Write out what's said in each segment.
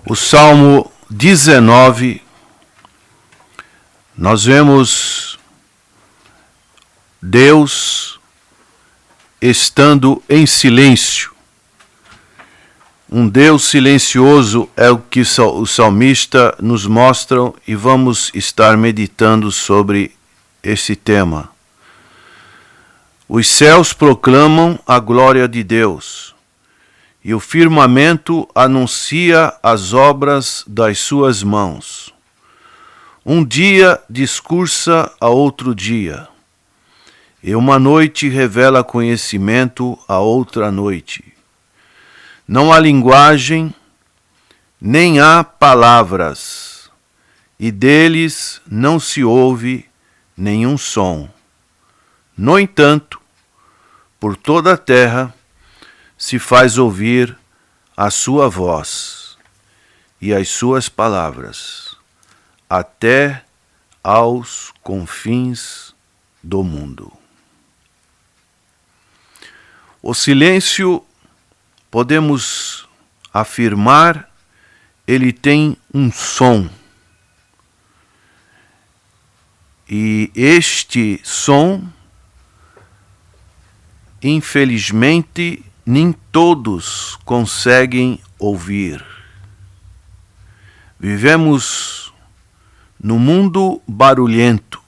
O Salmo 19, nós vemos Deus estando em silêncio. Um Deus silencioso é o que o salmista nos mostra e vamos estar meditando sobre esse tema. Os céus proclamam a glória de Deus e o firmamento anuncia as obras das suas mãos. Um dia discursa a outro dia, e uma noite revela conhecimento a outra noite. Não há linguagem, nem há palavras, e deles não se ouve nenhum som. No entanto, por toda a terra se faz ouvir a sua voz e as suas palavras, até aos confins do mundo. O silêncio, podemos afirmar, ele tem um som. E este som, infelizmente, nem todos conseguem ouvir. Vivemos num mundo barulhento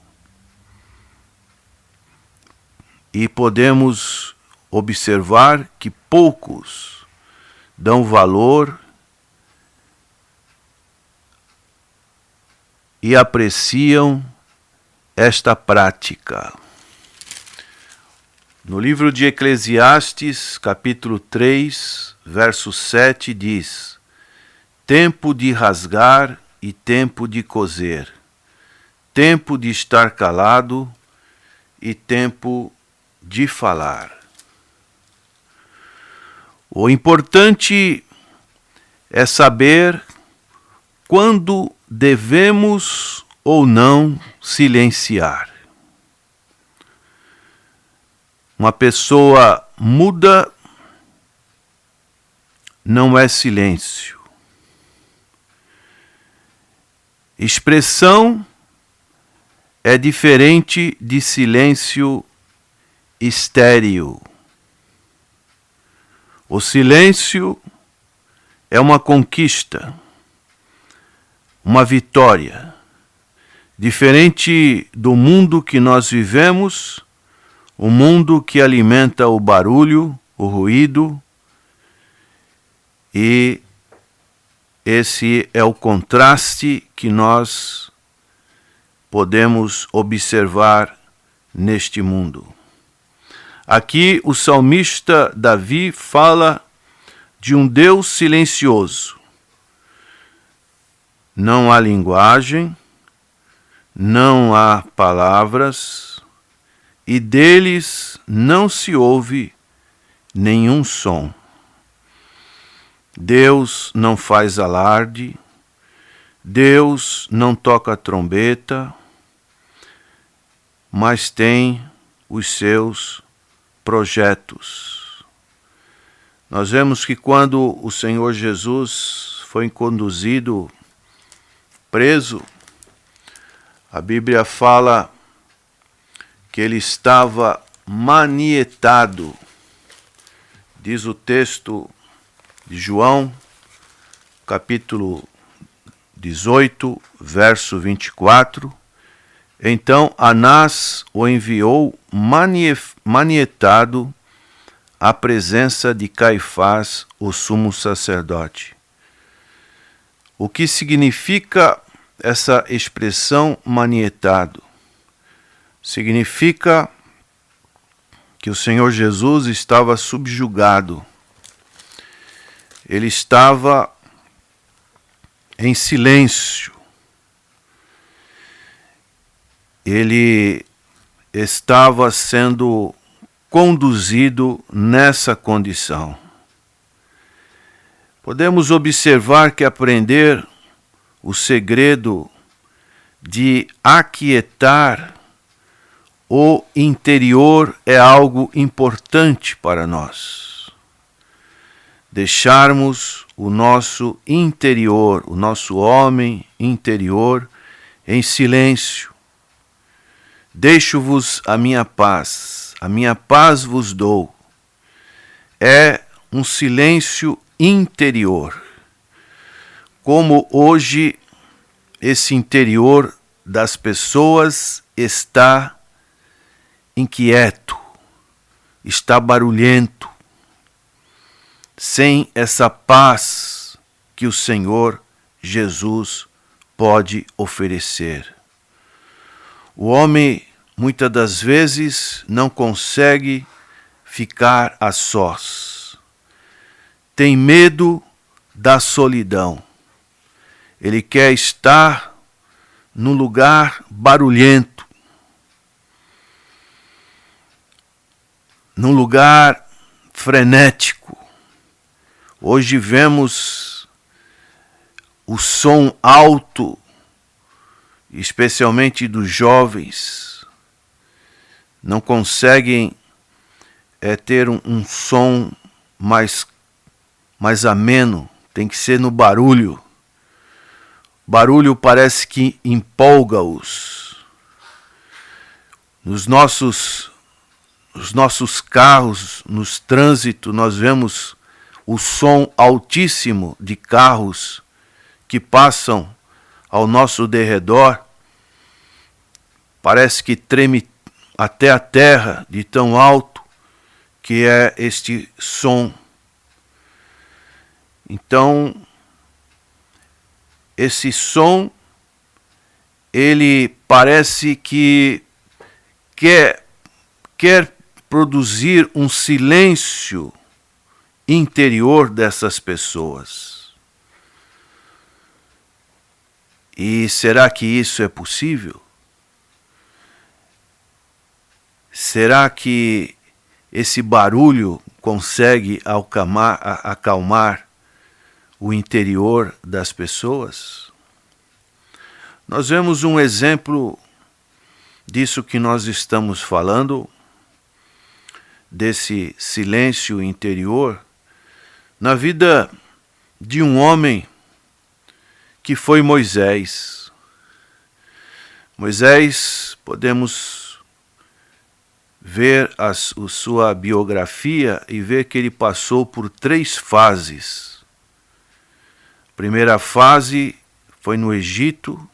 e podemos observar que poucos dão valor e apreciam esta prática. No livro de Eclesiastes, capítulo 3, verso 7, diz: tempo de rasgar e tempo de coser, tempo de estar calado e tempo de falar. O importante é saber quando devemos ou não silenciar. Uma pessoa muda não é silêncio. Expressão é diferente de silêncio estéril. O silêncio é uma conquista, uma vitória. Diferente do mundo que nós vivemos, o mundo que alimenta o barulho, o ruído, e esse é o contraste que nós podemos observar neste mundo. Aqui o salmista Davi fala de um Deus silencioso. Não há linguagem, não há palavras, e deles não se ouve nenhum som. Deus não faz alarde, Deus não toca trombeta, mas tem os seus projetos. Nós vemos que quando o Senhor Jesus foi conduzido preso, a Bíblia fala que ele estava manietado. Diz o texto de João, capítulo 18, verso 24. Então Anás o enviou manietado à presença de Caifás, o sumo sacerdote. O que significa essa expressão manietado? Significa que o Senhor Jesus estava subjugado. Ele estava em silêncio. Ele estava sendo conduzido nessa condição. Podemos observar que aprender o segredo de aquietar o interior é algo importante para nós. Deixarmos o nosso interior, o nosso homem interior em silêncio. Deixo-vos a minha paz vos dou. É um silêncio interior. Como hoje esse interior das pessoas está inquieto, está barulhento, sem essa paz que o Senhor Jesus pode oferecer. O homem, muitas das vezes, não consegue ficar a sós. Tem medo da solidão. Ele quer estar num lugar barulhento, num lugar frenético. Hoje vemos o som alto, especialmente dos jovens, não conseguem ter um som mais ameno, tem que ser no barulho. Barulho parece que empolga-os. Nos nossos carros, nos trânsitos, nós vemos o som altíssimo de carros que passam ao nosso derredor. Parece que treme até a terra de tão alto que é este som. Então, esse som, ele parece que quer produzir um silêncio interior dessas pessoas. E será que isso é possível? Será que esse barulho consegue acalmar o interior das pessoas? Nós vemos um exemplo disso que nós estamos falando, desse silêncio interior, na vida de um homem que foi Moisés. Moisés, podemos ver a sua biografia e ver que ele passou por 3 fases. A primeira fase foi no Egito.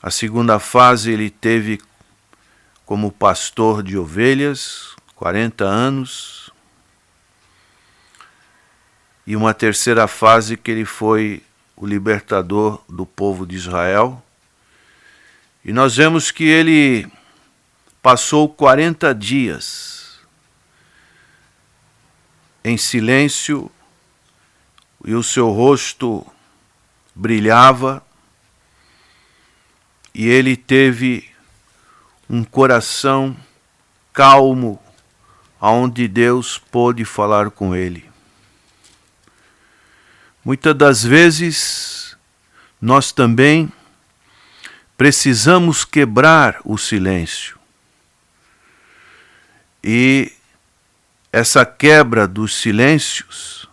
A segunda fase ele teve como pastor de ovelhas, 40 anos. E uma terceira fase que ele foi o libertador do povo de Israel. E nós vemos que ele passou 40 dias em silêncio e o seu rosto brilhava e ele teve um coração calmo, aonde Deus pôde falar com ele. Muitas das vezes, nós também precisamos quebrar o silêncio. E essa quebra dos silêncios,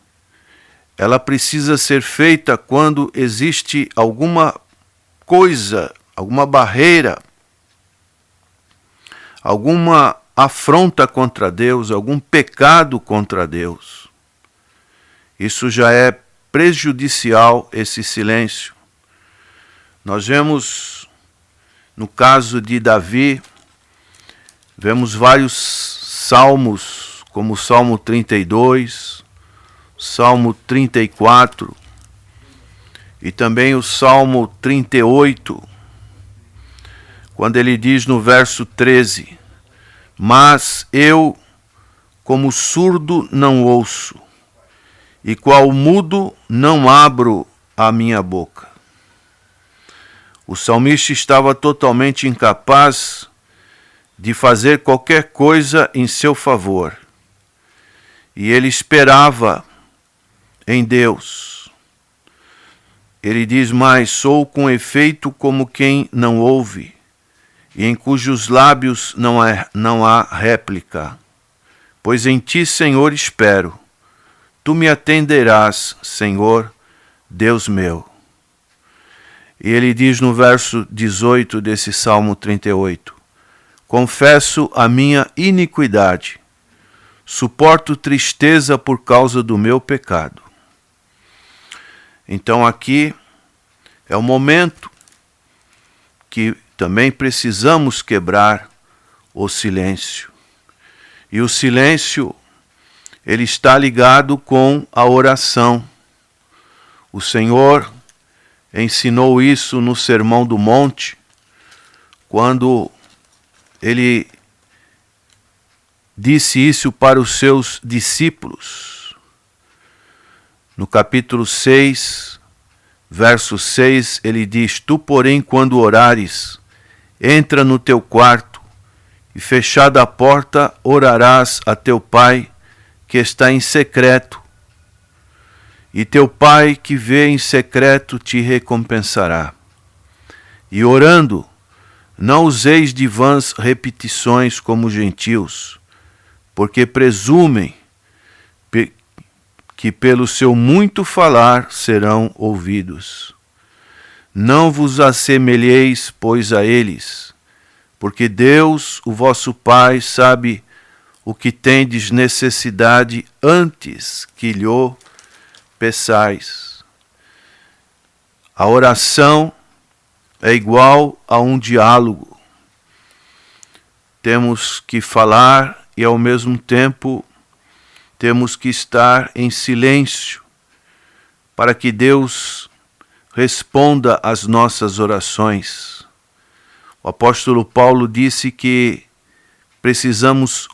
ela precisa ser feita quando existe alguma coisa, alguma barreira, alguma afronta contra Deus, algum pecado contra Deus. Isso já é prejudicial, esse silêncio. Nós vemos, no caso de Davi, vemos vários salmos, como o Salmo 32, Salmo 34 e também o Salmo 38, quando ele diz no verso 13: mas eu, como surdo, não ouço, e qual mudo, não abro a minha boca. O salmista estava totalmente incapaz de fazer qualquer coisa em seu favor, e ele esperava em Deus. Ele diz mais: sou com efeito como quem não ouve, e em cujos lábios não há réplica. Pois em ti, Senhor, espero. tu me atenderás, Senhor, Deus meu. E ele diz no verso 18 desse Salmo 38, confesso a minha iniquidade, suporto tristeza por causa do meu pecado. Então aqui é o momento que também precisamos quebrar o silêncio. E o silêncio, ele está ligado com a oração. O Senhor ensinou isso no Sermão do Monte, quando ele disse isso para os seus discípulos. No capítulo 6, verso 6, ele diz, tu, porém, quando orares, entra no teu quarto, e fechada a porta, orarás a teu Pai, que está em secreto, e teu Pai que vê em secreto te recompensará. E orando, não useis de vãs repetições como gentios, porque presumem que pelo seu muito falar serão ouvidos. Não vos assemelheis, pois, a eles, porque Deus, o vosso Pai, sabe o que tendes necessidade antes que lhe peçais. A oração é igual a um diálogo. Temos que falar e, ao mesmo tempo, temos que estar em silêncio para que Deus responda às nossas orações. O apóstolo Paulo disse que precisamos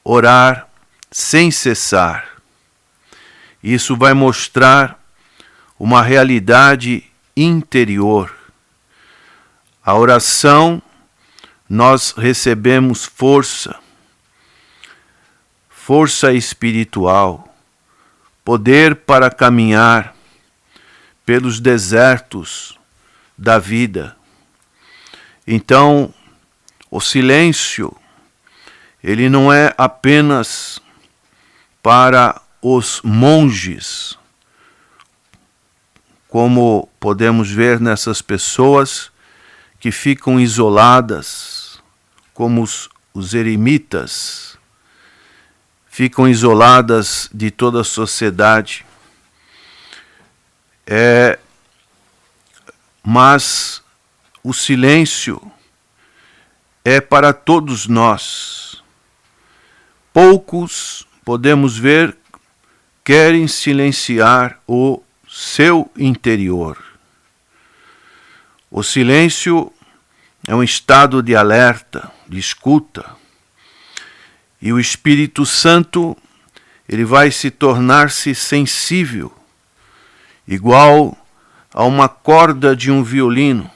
orar sem cessar. Isso vai mostrar uma realidade interior. A oração, nós recebemos força espiritual, poder para caminhar pelos desertos da vida. Então, o silêncio, ele não é apenas para os monges, como podemos ver nessas pessoas que ficam isoladas, como os eremitas, ficam isoladas de toda a sociedade. Mas o silêncio é para todos nós. Poucos, podemos ver, querem silenciar o seu interior. O silêncio é um estado de alerta, de escuta. E o Espírito Santo, ele vai se tornar-se sensível, igual a uma corda de um violino,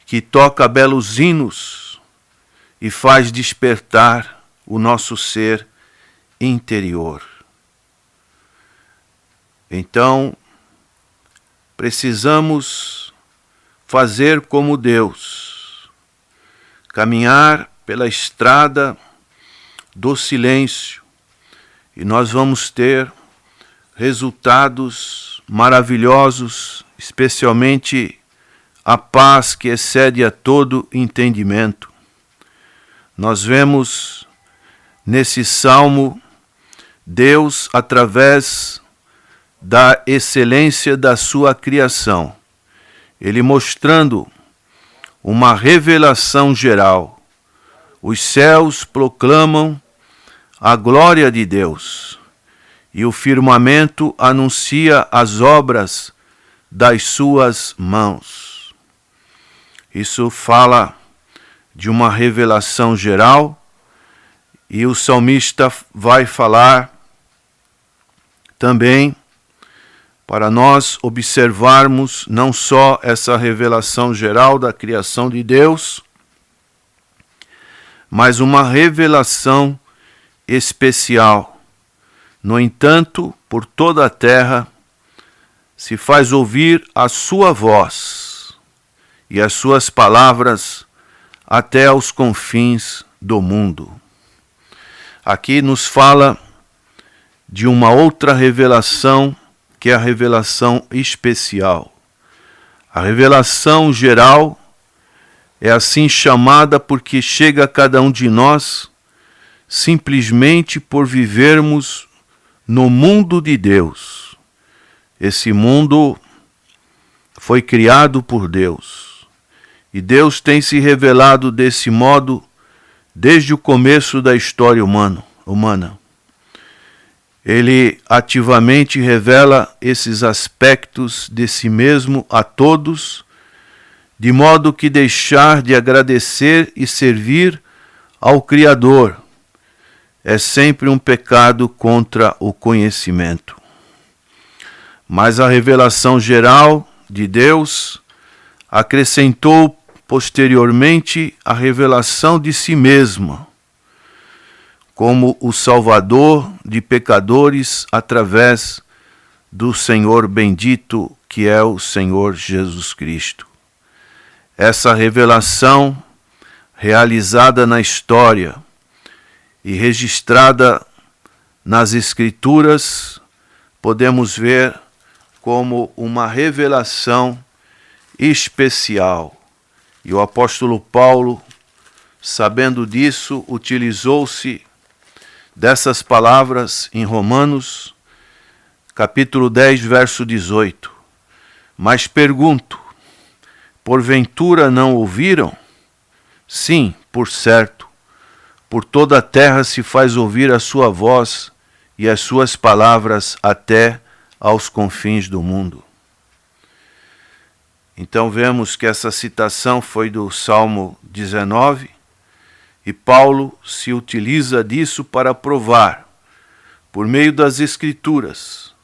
que toca belos hinos e faz despertar o nosso ser interior. Então, precisamos fazer como Deus, caminhar pela estrada do silêncio, e nós vamos ter resultados maravilhosos, especialmente a paz que excede a todo entendimento. Nós vemos nesse salmo Deus, através da excelência da sua criação, ele mostrando uma revelação geral. Os céus proclamam a glória de Deus, e o firmamento anuncia as obras das suas mãos. Isso fala de uma revelação geral, e o salmista vai falar também para nós observarmos não só essa revelação geral da criação de Deus, mas uma revelação especial. No entanto, por toda a terra se faz ouvir a sua voz e as suas palavras até aos confins do mundo. Aqui nos fala de uma outra revelação, que é a revelação especial. A revelação geral é assim chamada porque chega a cada um de nós simplesmente por vivermos no mundo de Deus. Esse mundo foi criado por Deus. E Deus tem se revelado desse modo desde o começo da história humana. Ele ativamente revela esses aspectos de si mesmo a todos, de modo que deixar de agradecer e servir ao Criador é sempre um pecado contra o conhecimento. Mas a revelação geral de Deus acrescentou posteriormente a revelação de si mesma, como o Salvador de pecadores através do Senhor bendito, que é o Senhor Jesus Cristo. Essa revelação, realizada na história e registrada nas Escrituras, podemos ver como uma revelação especial. E o apóstolo Paulo, sabendo disso, utilizou-se dessas palavras em Romanos, capítulo 10, verso 18. Mas pergunto, porventura não ouviram? Sim, por certo, por toda a terra se faz ouvir a sua voz e as suas palavras até aos confins do mundo. Então vemos que essa citação foi do Salmo 19, e Paulo se utiliza disso para provar, por meio das Escrituras,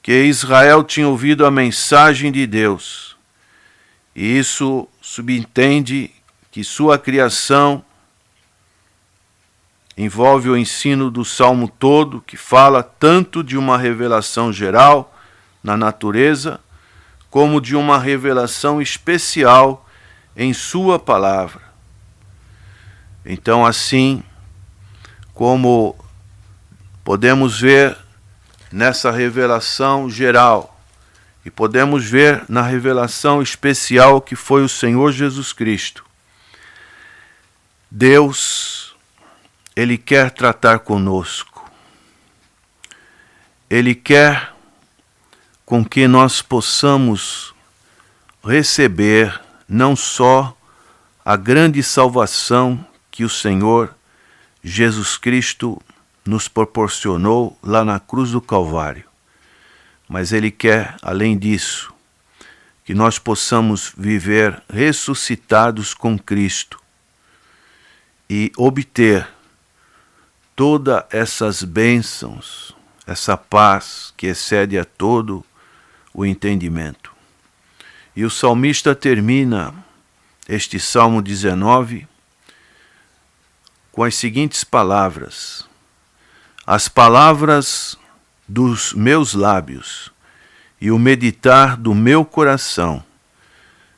que Israel tinha ouvido a mensagem de Deus, e isso subentende que sua criação envolve o ensino do Salmo todo, que fala tanto de uma revelação geral na natureza, como de uma revelação especial em sua palavra. Então, assim como podemos ver nessa revelação geral e podemos ver na revelação especial que foi o Senhor Jesus Cristo, Deus, Ele quer tratar conosco. Ele quer com que nós possamos receber não só a grande salvação que o Senhor Jesus Cristo nos proporcionou lá na cruz do Calvário, mas Ele quer, além disso, que nós possamos viver ressuscitados com Cristo e obter todas essas bênçãos, essa paz que excede a todo o entendimento. E o salmista termina este Salmo 19 com as seguintes palavras: as palavras dos meus lábios e o meditar do meu coração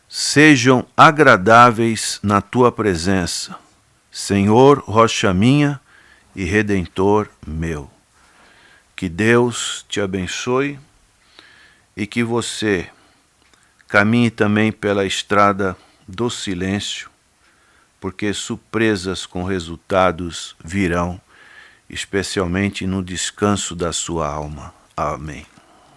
sejam agradáveis na tua presença, Senhor, rocha minha e redentor meu. Que Deus te abençoe e que você caminhe também pela estrada do silêncio, porque surpresas com resultados virão, especialmente no descanso da sua alma. Amém.